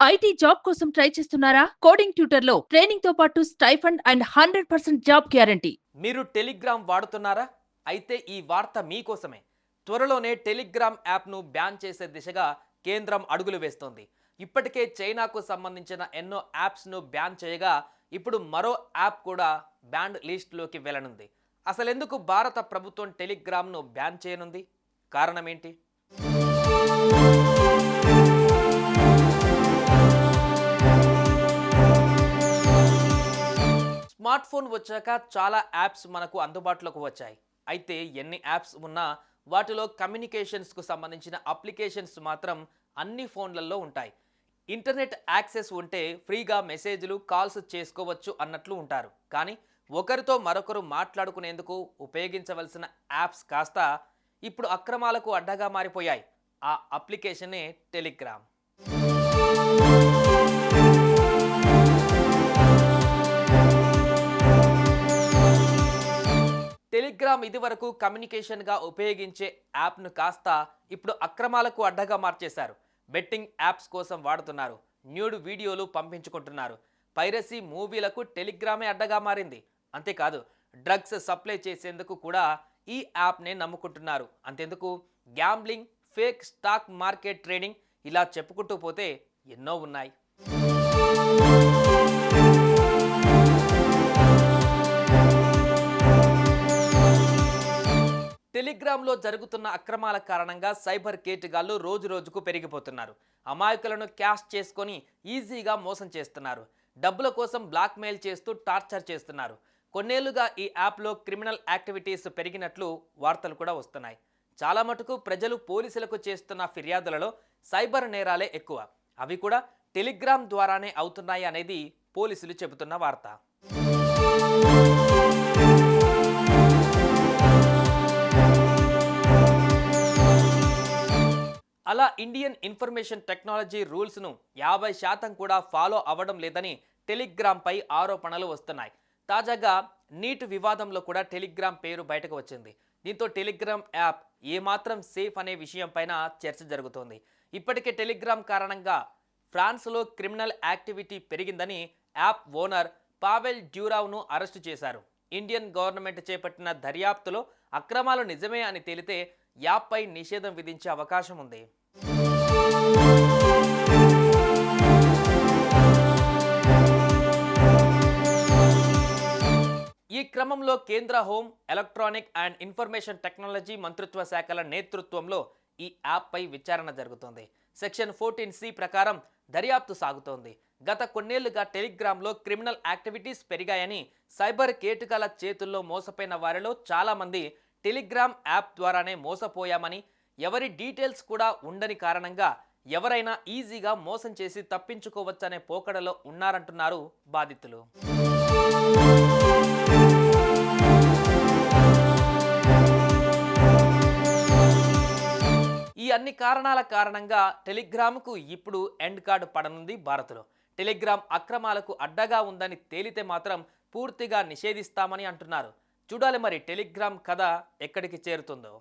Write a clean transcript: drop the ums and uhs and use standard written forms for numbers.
IT job కోసం try చేస్తున్నారా? Coding tutor లో ట్రైనింగ్ తో పాటు స్టైఫండ్ అండ్ 100% జాబ్ గ్యారంటీ. మీరు టెలిగ్రామ్ వాడుతున్నారా? అయితే ఈ వార్త మీకోసమే. త్వరలోనే టెలిగ్రామ్ యాప్ను బ్యాన్ చేసే దిశగా కేంద్రం అడుగులు వేస్తోంది. ఇప్పటికే చైనాకు సంబంధించిన ఎన్నో యాప్స్ను బ్యాన్ చేయగా ఇప్పుడు మరో యాప్ కూడా బ్యాన్ లిస్టులోకి వెళ్ళనుంది. అసలెందుకు భారత ప్రభుత్వం టెలిగ్రామ్ను బ్యాన్ చేయనుంది? కారణమేంటి? స్మార్ట్ ఫోన్ వచ్చాక చాలా యాప్స్ మనకు అందుబాటులోకి వచ్చాయి. అయితే ఎన్ని యాప్స్ ఉన్నా వాటిలో కమ్యూనికేషన్స్కు సంబంధించిన అప్లికేషన్స్ మాత్రం అన్ని ఫోన్లలో ఉంటాయి. ఇంటర్నెట్ యాక్సెస్ ఉంటే ఫ్రీగా మెసేజ్లు కాల్స్ చేసుకోవచ్చు అన్నట్లు ఉంటారు. కానీ ఒకరితో మరొకరు మాట్లాడుకునేందుకు ఉపయోగించవలసిన యాప్స్ కాస్త ఇప్పుడు అక్రమాలకు అడ్డగా మారిపోయాయి. ఆ అప్లికేషనే టెలిగ్రామ్. టెలిగ్రామ్ ఇదివరకు కమ్యూనికేషన్గా ఉపయోగించే యాప్ను కాస్త ఇప్పుడు అక్రమాలకు అడ్డగా మార్చేశారు. బెట్టింగ్ యాప్స్ కోసం వాడుతున్నారు. న్యూడ్ వీడియోలు పంపించుకుంటున్నారు. పైరసీ మూవీలకు టెలిగ్రామే అడ్డగా మారింది. అంతేకాదు, డ్రగ్స్ సప్లై చేసేందుకు కూడా ఈ యాప్నే నమ్ముకుంటున్నారు. అంతెందుకు, gambling, fake stock market trading, ఇలా చెప్పుకుంటూ పోతే ఎన్నో ఉన్నాయి. టెలిగ్రామ్లో జరుగుతున్న అక్రమాల కారణంగా సైబర్ కేటుగాళ్లు రోజు రోజుకు పెరిగిపోతున్నారు. అమాయకులను క్యాష్ చేసుకొని ఈజీగా మోసం చేస్తున్నారు. డబ్బుల కోసం బ్లాక్మెయిల్ చేస్తూ టార్చర్ చేస్తున్నారు. కొన్నేళ్లుగా ఈ యాప్లో క్రిమినల్ యాక్టివిటీస్ పెరిగినట్లు వార్తలు కూడా వస్తున్నాయి. చాలా మటుకు ప్రజలు పోలీసులకు చేస్తున్న ఫిర్యాదులలో సైబర్ నేరాలే ఎక్కువ. అవి కూడా టెలిగ్రామ్ ద్వారానే అవుతున్నాయి అనేది పోలీసులు చెబుతున్న వార్త. అలా ఇండియన్ ఇన్ఫర్మేషన్ టెక్నాలజీ రూల్స్ను 50% కూడా ఫాలో అవ్వడం లేదని టెలిగ్రామ్పై ఆరోపణలు వస్తున్నాయి. తాజాగా నీట్ వివాదంలో కూడా టెలిగ్రామ్ పేరు బయటకు వచ్చింది. దీంతో టెలిగ్రామ్ యాప్ ఏమాత్రం సేఫ్ అనే విషయంపైన చర్చ జరుగుతోంది. ఇప్పటికే టెలిగ్రామ్ కారణంగా ఫ్రాన్స్లో క్రిమినల్ యాక్టివిటీ పెరిగిందని యాప్ ఓనర్ పావెల్ డ్యూరావ్ను అరెస్టు చేశారు. ఇండియన్ గవర్నమెంట్ చేపట్టిన దర్యాప్తులో అక్రమాలు నిజమే అని తేలితే యాప్పై నిషేధం విధించే అవకాశం ఉంది. ఈ క్రమంలో కేంద్ర home, electronic and information technology మంత్రిత్వ శాఖల నేతృత్వంలో ఈ యాప్పై విచారణ జరుగుతోంది. సెక్షన్ 14C ప్రకారం దర్యాప్తు సాగుతోంది. గత కొన్నేళ్లుగా టెలిగ్రామ్లో క్రిమినల్ యాక్టివిటీస్ పెరిగాయని, సైబర్ కేటుగాల చేతుల్లో మోసపోయిన వారిలో చాలామంది టెలిగ్రామ్ యాప్ ద్వారానే మోసపోయామని, ఎవరి డీటెయిల్స్ కూడా ఉండని కారణంగా ఎవరైనా ఈజీగా మోసం చేసి తప్పించుకోవచ్చనే పోకడలో ఉన్నారంటున్నారు బాధితులు. ఈ అన్ని కారణాల కారణంగా టెలిగ్రామ్కు ఇప్పుడు ఎండ్ కార్డు పడనుంది భారత్లో. టెలిగ్రామ్ అక్రమాలకు అడ్డగా ఉందని తేలితే మాత్రం పూర్తిగా నిషేధిస్తామని అంటున్నారు. చూడాలి మరి టెలిగ్రామ్ కథ ఎక్కడికి చేరుతుందో.